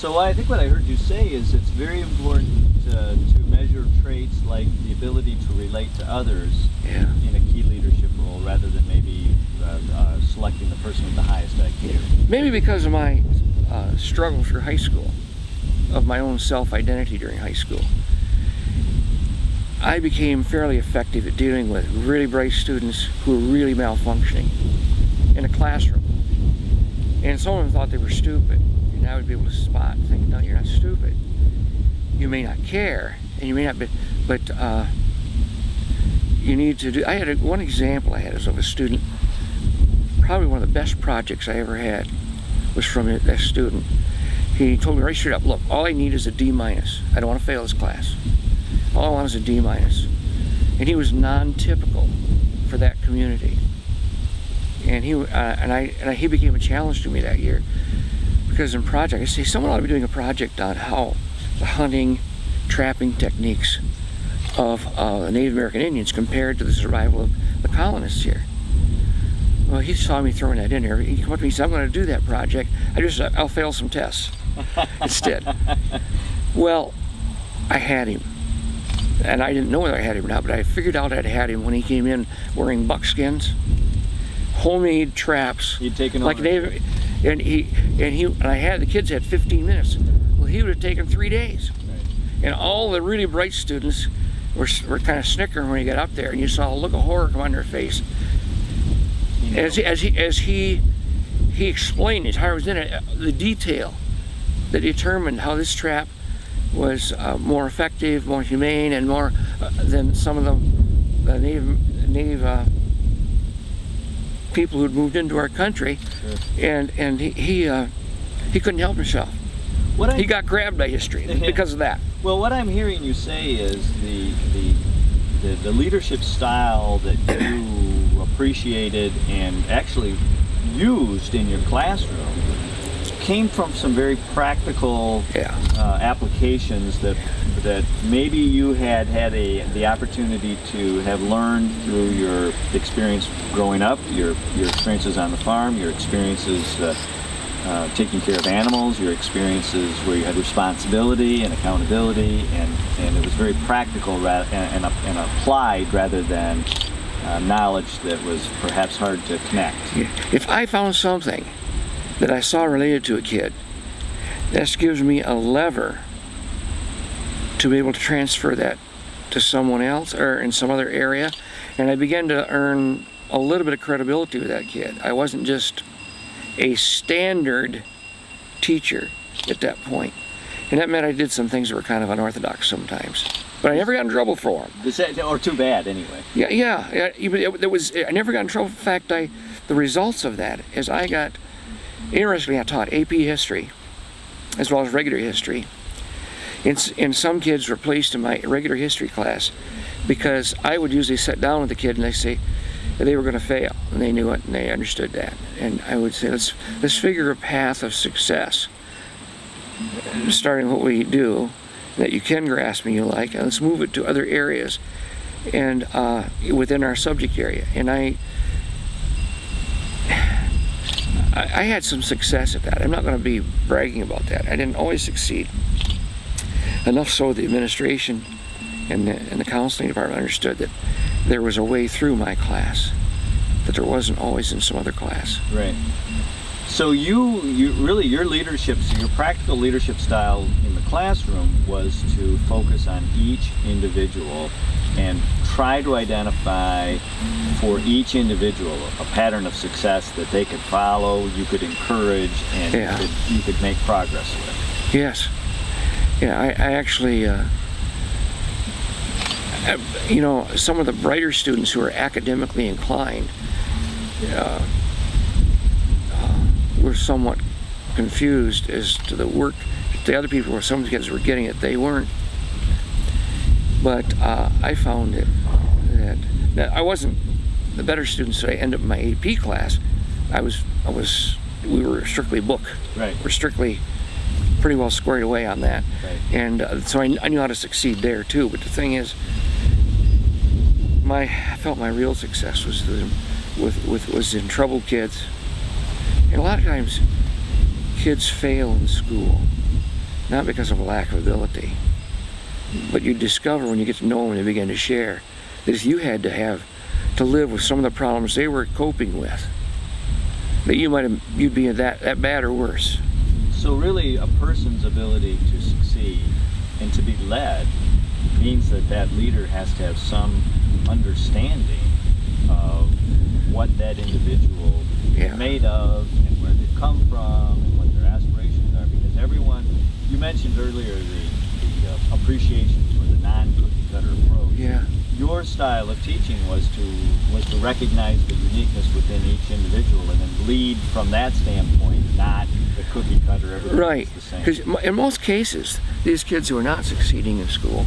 So I think what I heard you say is it's very important to measure traits like the ability to relate to others in a key leadership role rather than maybe selecting the person with the highest IQ. Maybe because of my struggle through high school, of my own self-identity during high school, I became fairly effective at dealing with really bright students who were really malfunctioning in a classroom. And some of them thought they were stupid. And I would be able to spot and think, no, you're not stupid. You may not care, and you may not be, but you need to do. I had one example I had as of a student, probably one of the best projects I ever had was from that student. He told me right straight up, look, all I need is a D-. I don't want to fail this class. All I want is a D-. And he was non-typical for that community. And he became a challenge to me that year, because in project, I say someone ought to be doing a project on how the hunting, trapping techniques of the Native American Indians compared to the survival of the colonists here. Well, he saw me throwing that in there. He came up to me and said, I'm going to do that project. I'll fail some tests instead. Well, I had him. And I didn't know whether I had him or not, but I figured out I'd had him when he came in wearing buckskins, homemade traps. He'd taken like over. Native, and I had the kids had 15 minutes. Well, he would have taken 3 days. Right. And all the really bright students were kind of snickering when he got up there, and you saw a look of horror come on their face. As he explained, his heart was in it, the detail that determined how this trap was more effective, more humane, and more than some of the native people who had moved into our country. Sure. And he couldn't help himself. He got grabbed by history because of that. Well, what I'm hearing you say is the leadership style that you appreciated and actually used in your classroom came from some very practical applications that maybe you had the opportunity to have learned through your experience growing up, your experiences on the farm, your experiences taking care of animals, your experiences where you had responsibility and accountability, and it was very practical and applied rather than knowledge that was perhaps hard to connect. If I found something that I saw related to a kid, that gives me a lever to be able to transfer that to someone else or in some other area, and I began to earn a little bit of credibility with that kid. I wasn't just a standard teacher at that point, and that meant I did some things that were kind of unorthodox sometimes, but I never got in trouble for them. Or too bad, anyway. Yeah. I never got in trouble. In fact, the results of that is interestingly, I taught AP history as well as regular history. And some kids were placed in my regular history class because I would usually sit down with the kid and they say they were going to fail, and they knew it and they understood that. And I would say, let's figure a path of success, starting what we do that you can grasp and you like, and let's move it to other areas and within our subject area. And I had some success at that. I'm not going to be bragging about that. I didn't always succeed. Enough so the administration and the counseling department understood that there was a way through my class that there wasn't always in some other class. Right. So you really, your leadership, so your practical leadership style in the classroom was to focus on each individual and try to identify for each individual a pattern of success that they could follow, you could encourage, and you could make progress with. Yes. Yeah, I actually, some of the brighter students who are academically inclined were somewhat confused as to the work that the other people some of the kids were getting it, they weren't. But I found that I wasn't the better student, so I ended up in my AP class. We were strictly book. Right. We're strictly pretty well squared away on that. Right. And so I knew how to succeed there too. But the thing is, I felt my real success was in troubled kids. And a lot of times, kids fail in school not because of a lack of ability, but you discover when you get to know them and they begin to share that if you had to live with some of the problems they were coping with, that you'd be that bad or worse. So really, a person's ability to succeed and to be led means that leader has to have some understanding of what that individual is made of and where they've come from and what their aspirations are. Because everyone, you mentioned earlier the appreciation for the non-cookie cutter approach. Yeah. Your style of teaching was to recognize the uniqueness within each individual and then lead from that standpoint, not the cookie cutter. Right. The same. Because in most cases, these kids who are not succeeding in school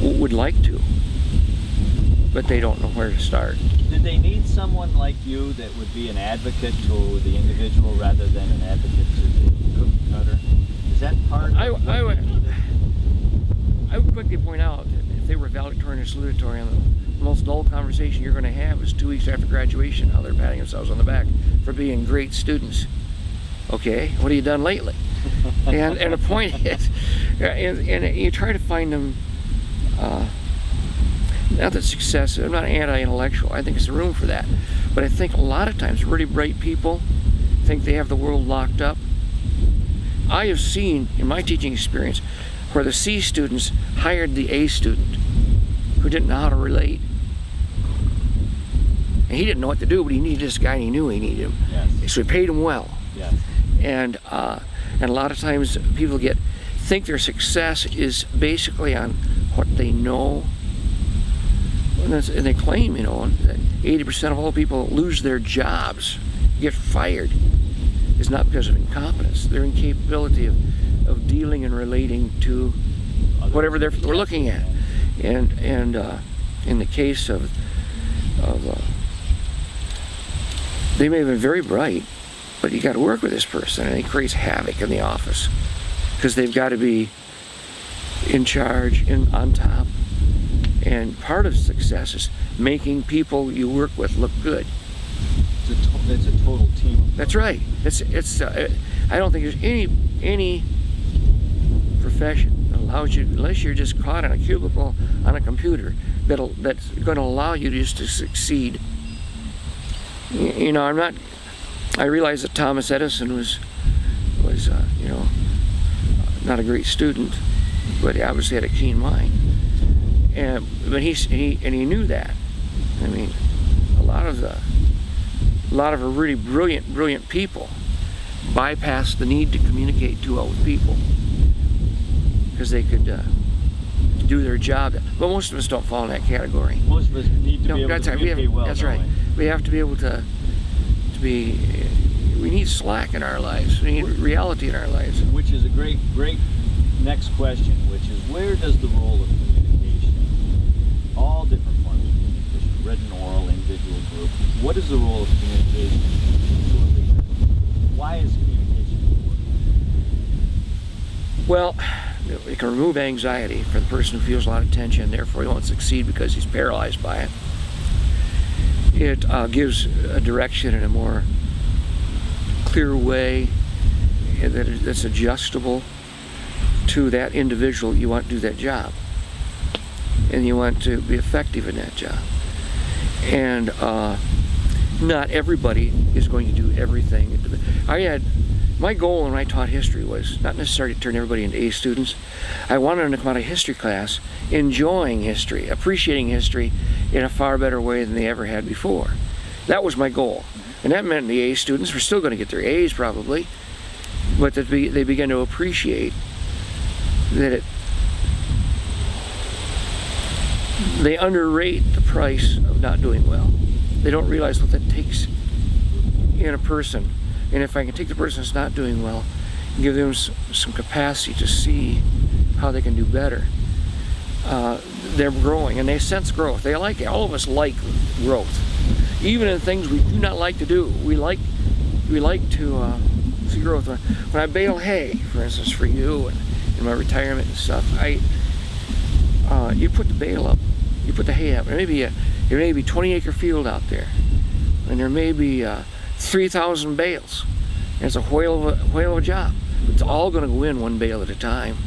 would like to, but they don't know where to start. Did they need someone like you that would be an advocate to the individual rather than an advocate to the cookie cutter? Is that part of I would quickly point out that if they were valedictorian or salutatorian, the most dull conversation you're going to have is 2 weeks after graduation, how they're patting themselves on the back for being great students. Okay, what have you done lately? and the point is, and you try to find them, not that success, I'm not anti-intellectual, I think there's room for that, but I think a lot of times really bright people think they have the world locked up. I have seen in my teaching experience where the C students hired the A student who didn't know how to relate. And he didn't know what to do, but he needed this guy and he knew he needed him. Yes. So he paid him well. Yes. And a lot of times people think their success is basically on what they know. And they claim, that 80% of all people lose their jobs, get fired, is not because of incompetence. Their incapability of dealing and relating to whatever we're looking at. And in the case of they may have been very bright, but you got to work with this person, and it creates havoc in the office because they've got to be in charge, on top. And part of success is making people you work with look good. It's a total team approach. That's right. It's. I don't think there's any profession that allows you, unless you're just caught in a cubicle on a computer, that's going to allow you just to succeed. I'm not. I realize that Thomas Edison was not a great student, but he obviously had a keen mind. But he knew that. I mean, a lot of really brilliant people bypass the need to communicate too well with people because they could do their job. But most of us don't fall in that category. Most of us need to be able to communicate well. That's right. We have to be able to be. We need slack in our lives. We need reality in our lives. Which is a great next question, which is where does the role of communication, all different forms of communication, written, oral, individual, group, what is the role of communication to a leader? Why is communication important? Well, it can remove anxiety for the person who feels a lot of tension, therefore he won't succeed because he's paralyzed by it. It gives a direction in a more clear way that's adjustable to that individual. You want to do that job, and you want to be effective in that job. And not everybody is going to do everything. My goal when I taught history was not necessarily to turn everybody into A students. I wanted them to come out of history class enjoying history, appreciating history in a far better way than they ever had before. That was my goal. And that meant the A students were still going to get their A's probably, but that they began to appreciate that they underrate the price of not doing well. They don't realize what that takes in a person. And if I can take the person that's not doing well and give them some capacity to see how they can do better, they're growing and they sense growth. They like it. All of us like growth. Even in things we do not like to do, we like to see growth. When I bale hay, for instance, for you and in my retirement and stuff, you put the bale up, you put the hay up. There may be a 20-acre field out there, and there may be 3,000 bales. And it's a whale of a job. But It's all going to go in one bale at a time.